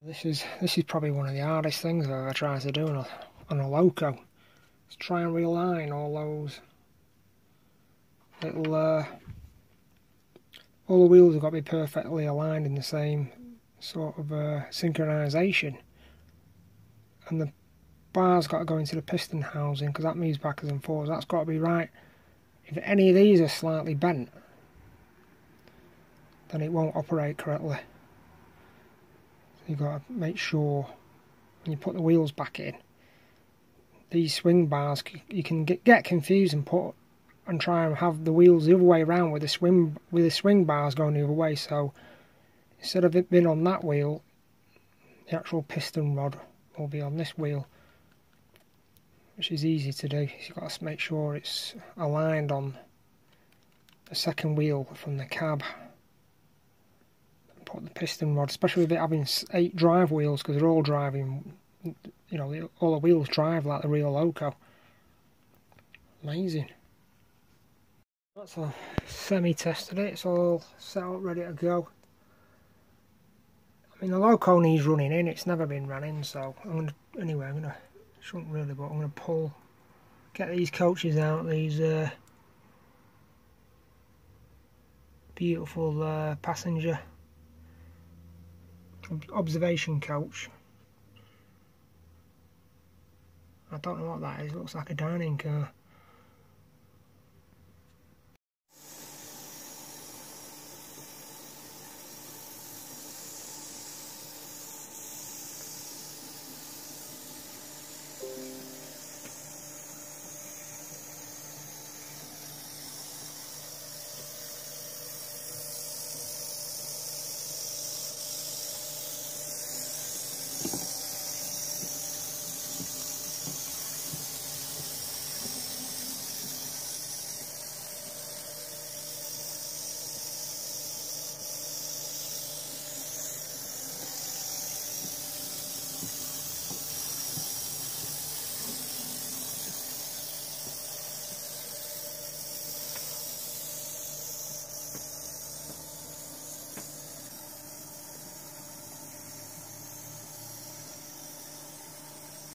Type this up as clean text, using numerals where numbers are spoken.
This is probably one of the hardest things I've ever tried to do on a loco. Is try and realign all those little all the wheels have got to be perfectly aligned in the same sort of synchronization, and the bar's got to go into the piston housing because that moves backwards and forwards. That's got to be right. If any of these are slightly bent, then it won't operate correctly. You've got to make sure when you put the wheels back in, these swing bars, you can get confused and try and have the wheels the other way around with the swing bars going the other way. So instead of it being on that wheel, the actual piston rod will be on this wheel, which is easy to do. You've got to make sure it's aligned on the second wheel from the cab. Put the piston rod, especially with it having 8 drive wheels, because they're all driving, you know, all the wheels drive like the real loco. Amazing. That's a semi-tested it, it's all set up ready to go. I mean, the loco needs running in, it's never been run in, so shouldn't really, but I'm gonna get these coaches out, these beautiful passenger observation coach. I don't know what that is, it looks like a dining car.